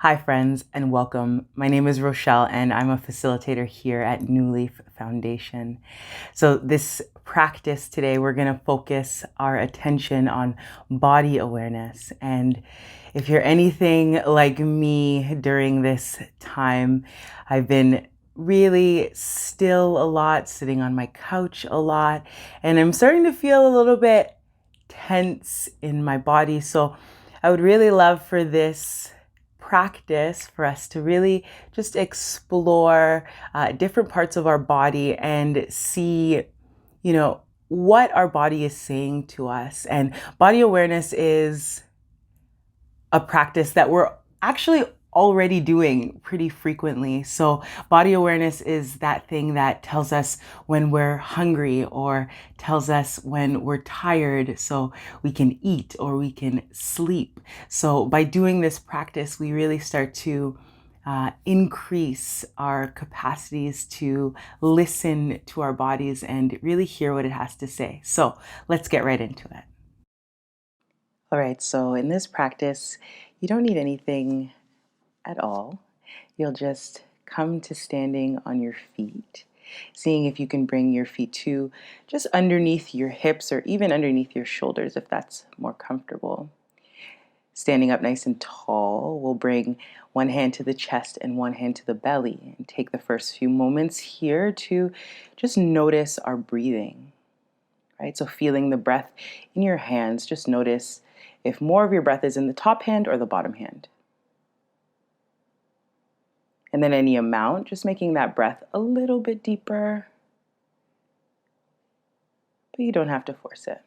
Hi, friends, and welcome. My name is Rochelle, and I'm a facilitator here at New Leaf Foundation. So, this practice today, we're going to focus our attention on body awareness. And if you're anything like me during this time, I've been really still a lot, sitting on my couch a lot, and I'm starting to feel a little bit tense in my body. So, I would really love for this practice for us to really just explore different parts of our body and see, what our body is saying to us. And body awareness is a practice that we're actually already doing pretty frequently. So, body awareness is that thing that tells us when we're hungry or tells us when we're tired so we can eat or we can sleep. So, by doing this practice, we really start to increase our capacities to listen to our bodies and really hear what it has to say. So, let's get right into it. All right, so in this practice, you don't need anything at all. You'll just come to standing on your feet, seeing if you can bring your feet to just underneath your hips or even underneath your shoulders if that's more comfortable. Standing up nice and tall, we'll bring one hand to the chest and one hand to the belly and take the first few moments here to just notice our breathing, right? So feeling the breath in your hands, just notice if more of your breath is in the top hand or the bottom hand. And then any amount, just making that breath a little bit deeper, but you don't have to force it.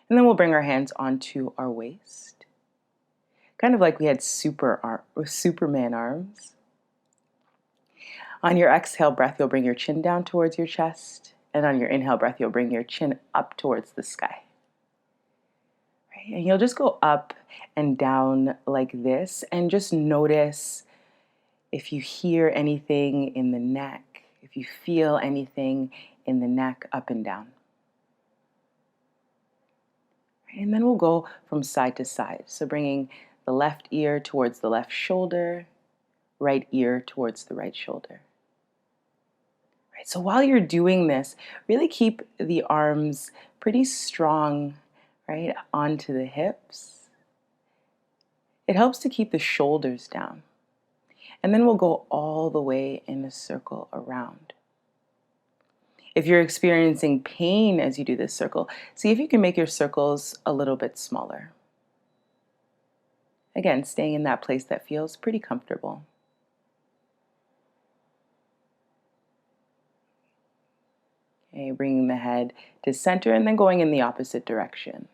And then we'll bring our hands onto our waist, kind of like we had Superman arms. On your exhale breath, you'll bring your chin down towards your chest, and on your inhale breath, you'll bring your chin up towards the sky. Right? And you'll just go up and down like this, and just notice if you hear anything in the neck, if you feel anything in the neck up and down. And then we'll go from side to side. So bringing the left ear towards the left shoulder, right ear towards the right shoulder. Right, so while you're doing this, really keep the arms pretty strong, right, onto the hips. It helps to keep the shoulders down. And then we'll go all the way in a circle around. If you're experiencing pain as you do this circle, see if you can make your circles a little bit smaller. Again, staying in that place that feels pretty comfortable. Okay, bringing the head to center and then going in the opposite direction.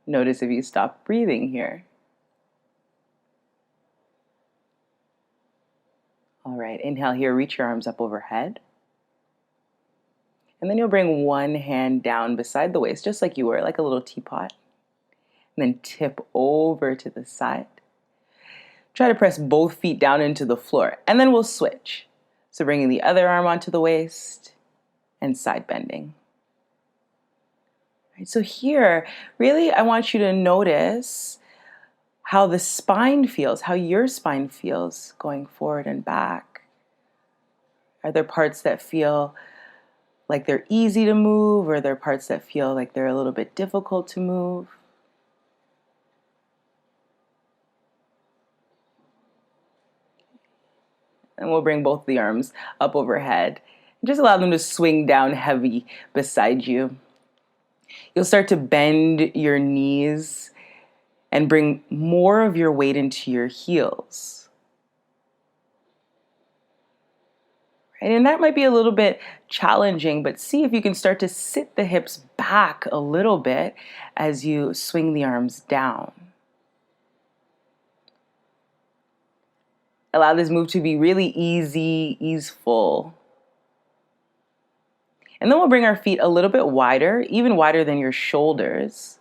Notice if you stop breathing here. All right, inhale here, reach your arms up overhead. And then you'll bring one hand down beside the waist, just like you were, like a little teapot. And then tip over to the side. Try to press both feet down into the floor, and then we'll switch. So bringing the other arm onto the waist and side bending. Right, so here, really, I want you to notice how the spine feels, how your spine feels going forward and back. Are there parts that feel like they're easy to move, or are there parts that feel like they're a little bit difficult to move? And we'll bring both the arms up overhead. And just allow them to swing down heavy beside you. You'll start to bend your knees and bring more of your weight into your heels. Right? And that might be a little bit challenging, but see if you can start to sit the hips back a little bit as you swing the arms down. Allow this move to be really easy, easeful. And then we'll bring our feet a little bit wider, even wider than your shoulders.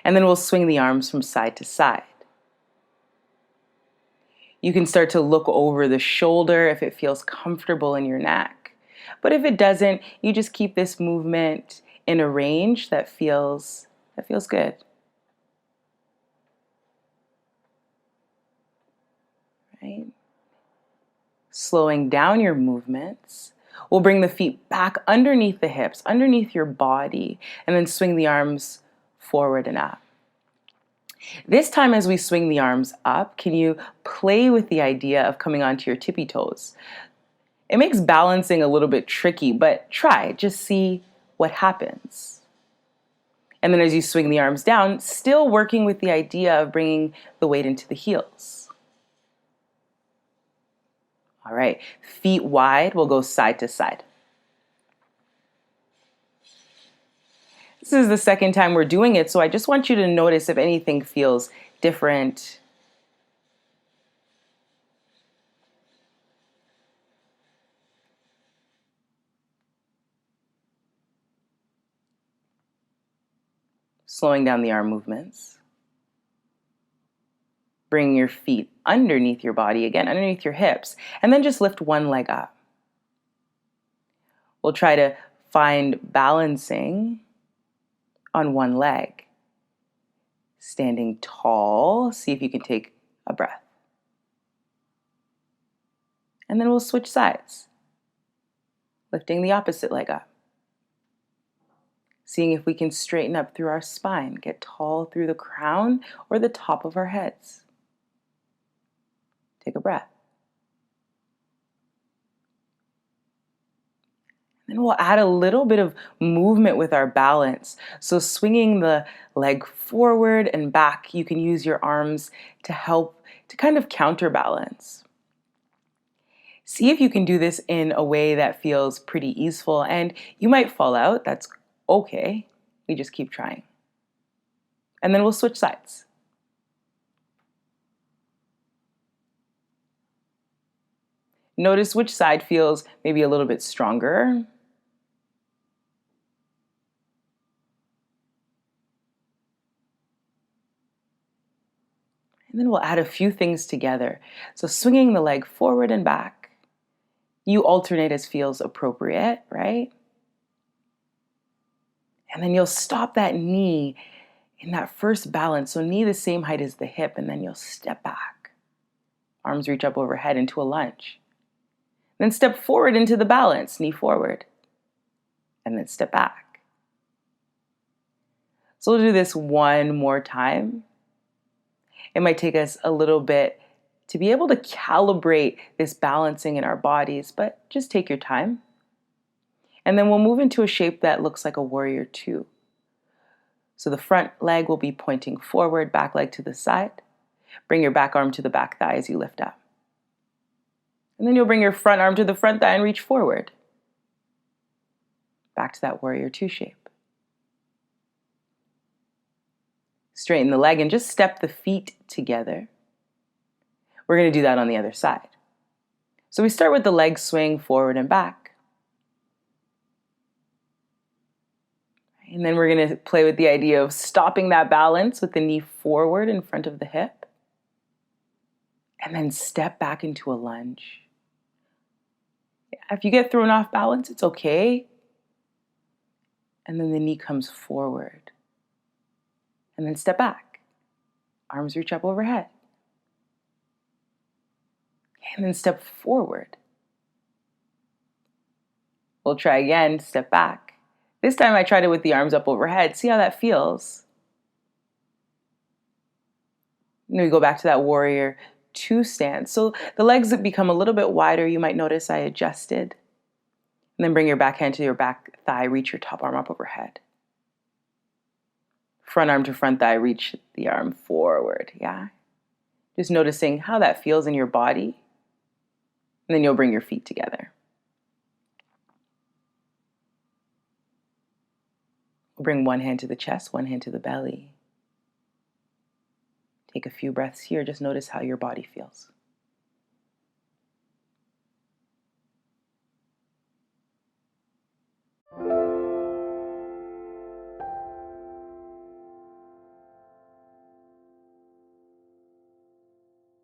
And then we'll swing the arms from side to side. You can start to look over the shoulder if it feels comfortable in your neck. But if it doesn't, you just keep this movement in a range that feels good. Right? Slowing down your movements. We'll bring the feet back underneath the hips, underneath your body, and then swing the arms forward and up. This time as we swing the arms up, can you play with the idea of coming onto your tippy toes? It makes balancing a little bit tricky, but try, just see what happens. And then as you swing the arms down, still working with the idea of bringing the weight into the heels. All right, feet wide, we'll go side to side. This is the second time we're doing it, so I just want you to notice if anything feels different. Slowing down the arm movements. Bring your feet underneath your body, again, underneath your hips, and then just lift one leg up. We'll try to find balancing on one leg. Standing tall, see if you can take a breath. And then we'll switch sides. Lifting the opposite leg up. Seeing if we can straighten up through our spine, get tall through the crown or the top of our heads. Take a breath. Then we'll add a little bit of movement with our balance. So swinging the leg forward and back, you can use your arms to help to kind of counterbalance. See if you can do this in a way that feels pretty easeful, and you might fall out. That's okay. We just keep trying. And then we'll switch sides. Notice which side feels maybe a little bit stronger. And then we'll add a few things together. So swinging the leg forward and back. You alternate as feels appropriate, right? And then you'll stop that knee in that first balance. So knee the same height as the hip, and then you'll step back. Arms reach up overhead into a lunge. Then step forward into the balance, knee forward, and then step back. So we'll do this one more time. It might take us a little bit to be able to calibrate this balancing in our bodies, but just take your time. And then we'll move into a shape that looks like a warrior two. So the front leg will be pointing forward, back leg to the side. Bring your back arm to the back thigh as you lift up. And then you'll bring your front arm to the front thigh and reach forward. Back to that warrior two shape. Straighten the leg and just step the feet together. We're going to do that on the other side. So we start with the leg swing forward and back. And then we're going to play with the idea of stopping that balance with the knee forward in front of the hip. And then step back into a lunge. If you get thrown off balance, it's okay. And then the knee comes forward. And then step back. Arms reach up overhead. And then step forward. We'll try again, step back. This time I tried it with the arms up overhead. See how that feels. And then we go back to that warrior two stance. So the legs become a little bit wider. You might notice I adjusted. And then bring your back hand to your back thigh. Reach your top arm up overhead. Front arm to front thigh. Reach the arm forward. Yeah. Just noticing how that feels in your body. And then you'll bring your feet together. We'll bring one hand to the chest, one hand to the belly. Take a few breaths here. Just notice how your body feels.